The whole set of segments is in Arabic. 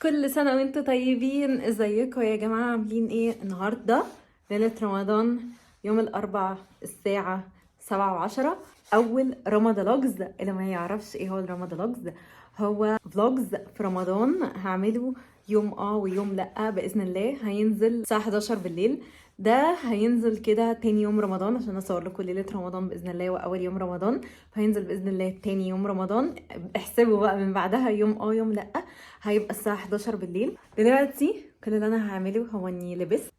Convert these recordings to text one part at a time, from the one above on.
كل سنة وانتم طيبين. ازيكم يا جماعة؟ عاملين ايه؟ النهاردة ليلة رمضان، يوم الأربعاء الساعة 7:10. أول رمضانوجز. اللي ما يعرفش ايه هو الرمضانوجز، هو فلوجز في رمضان هعمله يوم ويوم لأ بإذن الله. هينزل الساعة 11 بالليل. ده هينزل كده تاني يوم رمضان عشان اصور لكم ليلة رمضان بإذن الله واول يوم رمضان. فهينزل بإذن الله تاني يوم رمضان. احسبوا بقى من بعدها يوم يوم لأ. هيبقى الساعة 11 بالليل. دلوقتي كل اللي انا هعمله هو اني لبست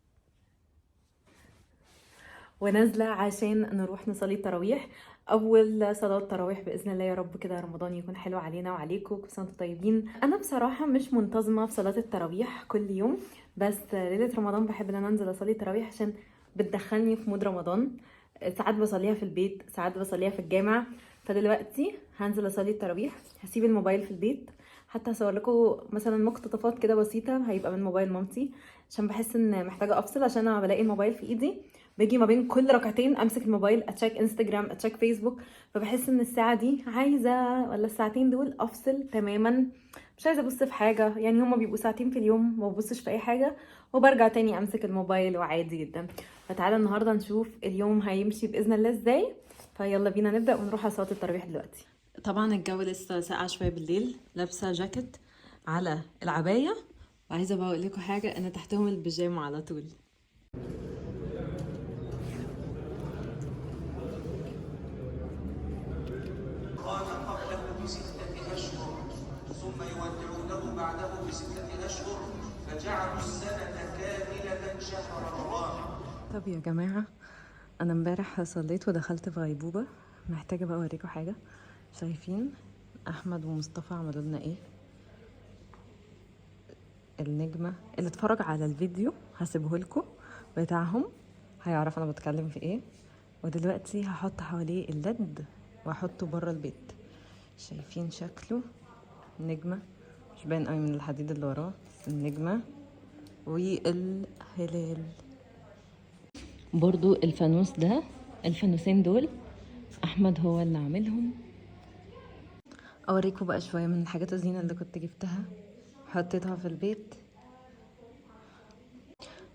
ونازلة عشان نروح نصلي التراويح. اول صلاة تراويح باذن الله. يا رب كده رمضان يكون حلو علينا وعليكم، كل سنة وانتم طيبين. انا بصراحة مش منتظمة في صلاة التراويح كل يوم، بس ليلة رمضان بحب ان انا انزل اصلي التراويح عشان بتدخلني في مود رمضان. ساعات بصليها في البيت، ساعات بصليها في الجامع. فدلوقتي هنزل اصلي التراويح، هسيب الموبايل في البيت. حتى هصور لكم مثلا مقتطفات كده بسيطة هيبقى من موبايل مامتي، عشان بحس ان محتاجة افصل. عشان انا بلاقي الموبايل في ايدي باجي ما بين كل ركعتين امسك الموبايل، اتشيك انستجرام، اتشيك فيسبوك. فبحس ان الساعه دي عايزه، ولا الساعتين دول افصل تماما. مش عايزه ابص في حاجه، يعني هما بيبقوا ساعتين في اليوم ما ببصش في اي حاجه، وبرجع تاني امسك الموبايل وعادي جدا. فتعالى النهارده نشوف اليوم هيمشي باذن الله ازاي. فيلا بينا نبدا ونروح على صلاه التراويح دلوقتي. طبعا الجو لسه ساقع شويه بالليل، لابسه جاكيت على العبايه. وعايزه بقى اقول لكم حاجه، انا تحتهم البيجامه على طول. قال قبله بستة أشهر ثم يودعونه بعده بستة أشهر فجعلوا السنة كاملة شهر رمضان. طب يا جماعة، أنا امبارح صليت ودخلت في غيبوبة. محتاجة بقى أوريكم حاجة. شايفين أحمد ومصطفى عملوا لنا إيه؟ النجمة اللي اتفرج على الفيديو هسيبه لكم بتاعهم هيعرف أنا بتكلم في إيه. ودلوقتي هحط حواليه اللد وأحطه بره البيت. شايفين شكله؟ نجمة مش باين قوي من الحديد اللي وراه، بس النجمة والهلال. برضو الفانوس ده، الفانوسين دول احمد هو اللي عاملهم. اوريكم بقى شويه من الحاجات الزينه اللي كنت جبتها حطيتها في البيت.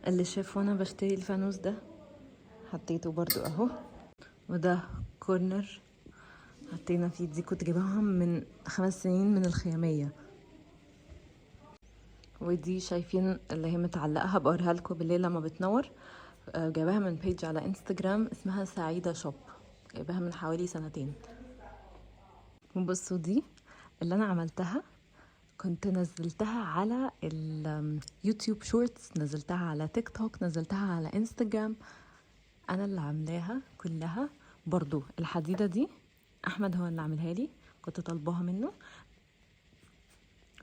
اللي شاف وانا بشتري الفانوس ده حطيته برضو اهو. وده كورنر حطينا فيه، دي كنت جايباها من 5 سنين من الخياميه. ودي شايفين اللي هي متعلقه، هبقى اوريها لكم بالليل لما بتنور. جايباها من بيج على انستجرام اسمها سعيده شوب، جايباها من حوالي 2 سنين. وبصوا دي اللي انا عملتها، كنت نزلتها على اليوتيوب شورتس، نزلتها على تيك توك، نزلتها على انستجرام. انا اللي عاملاها كلها. برضو الحديدة دي احمد هو اللي عاملها لي، كنت طالباها منه.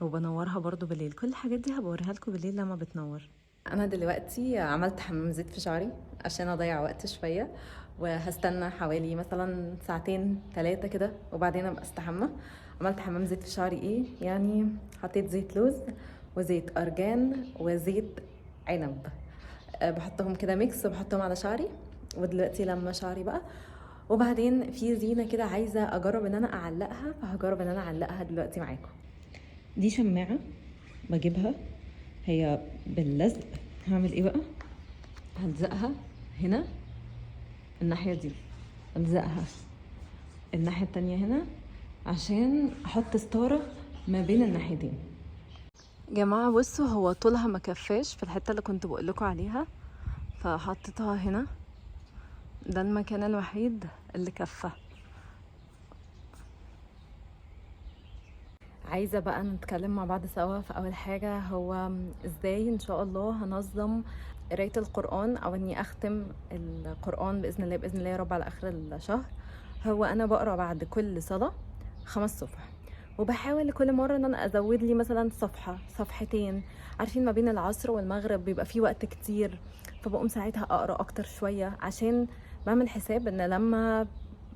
وبنورها برضو بالليل. كل الحاجات دي هبوريها لكم بالليل لما بتنور. انا دلوقتي عملت حمام زيت في شعري عشان اضيع وقت شويه، وهستنى حوالي مثلا ساعتين 3 كده وبعدين ابقى استحمى. عملت حمام زيت في شعري ايه يعني، حطيت زيت لوز وزيت ارجان وزيت عنب. بحطهم كده ميكس وبحطهم على شعري. ودلوقتي لما شعري بقى، وبعدين في زينه كده عايزه اجرب ان انا اعلقها، فهجرب ان انا اعلقها دلوقتي معاكم. دي شماعه بجيبها هي باللزق. هعمل ايه بقى؟ هلزقها هنا الناحية دي، الزقها الناحية التانية هنا عشان احط ستارة ما بين الناحيتين. جماعة بصوا، هو طولها ما كفاش في الحتة اللي كنت بقول لكم عليها، فحطيتها هنا. ده المكان الوحيد اللي كفى. عايزة بقى نتكلم مع بعض سوا. في أول حاجة، هو ازاي إن شاء الله هنظم قراية القرآن، أو إني أختم القرآن بإذن الله بإذن الله يا رب على آخر الشهر. هو أنا بقرأ بعد كل صلاة 5 صفح، وبحاول كل مرة إن أنا أزود لي مثلا صفحة صفحتين. عارفين ما بين العصر والمغرب بيبقى فيه وقت كتير، فبقوم ساعتها أقرأ أكتر شوية، عشان بعمل حساب إن لما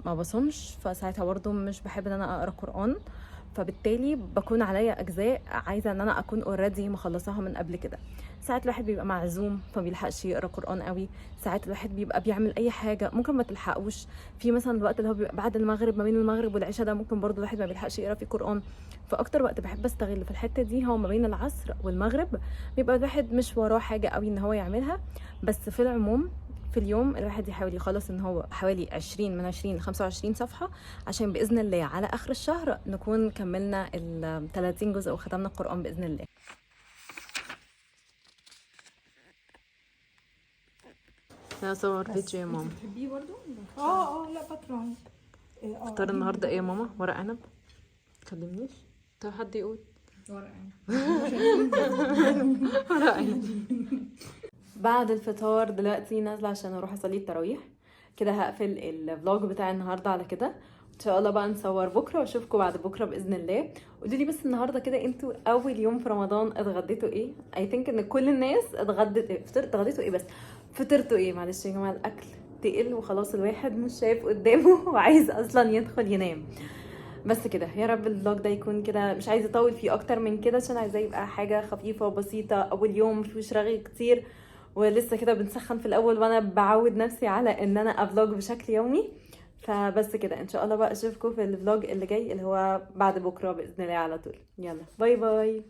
ما بصومش فساعتها برضه مش بحب إن أنا أقرأ قرآن. فبالتالي بكون عليا اجزاء عايزه ان انا اكون اوريدي مخلصاها من قبل كده. ساعات الواحد بيبقى معزوم فبيلحقش يقرا قران قوي، ساعات الواحد بيبقى بيعمل اي حاجه ممكن ما تلحقوش في مثلا الوقت اللي هو بيبقى بعد المغرب، ما بين المغرب والعشاء، ده ممكن برضو الواحد ما بيلحقش يقرا فيه قران. فاكتر وقت بحب استغل في الحته دي هو ما بين العصر والمغرب، بيبقى الواحد مش وراه حاجه قوي ان هو يعملها. بس في العموم في اليوم الواحد يحاول يخلص ان هو حوالي 20 من 20 ل 25 صفحه، عشان باذن الله على اخر الشهر نكون كملنا ال 30 جزء وختمنا القران باذن الله. انا صور فيديو يا ماما. بتحبيه برضو؟ لا بكره. فطار النهارده ايه يا ماما؟ ورق عنب. تكلمنيش؟ طب حد يقول. ورق عنب. ورق عنب. بعد الفطار دلوقتي نازله عشان اروح اصلي التراويح. كده هقفل الفلوج بتاع النهارده على كده، ان شاء الله بقى نصور بكره واشوفكم بعد بكره باذن الله. قولوا لي بس النهارده كده انتوا اول يوم في رمضان اتغديتوا ايه؟ اي ثينك ان كل الناس اتغدت ايه؟ اتغديتوا ايه؟ بس فطرتوا ايه؟ معلش يا جماعه الاكل تقل وخلاص الواحد مش شايف قدامه وعايز اصلا يدخل ينام. بس كده، يا رب الفلوج ده يكون كده، مش عايزه اطول فيه اكتر من كده عشان عايزاه يبقى حاجه خفيفه وبسيطه. اول يوم مفيش رغي كتير ولسه كده بنسخن في الاول، وانا بعود نفسي على ان انا افلوج بشكل يومي. فبس كده، ان شاء الله بقى اشوفكم في الفلوج اللي جاي اللي هو بعد بكره باذن الله على طول. يلا باي باي.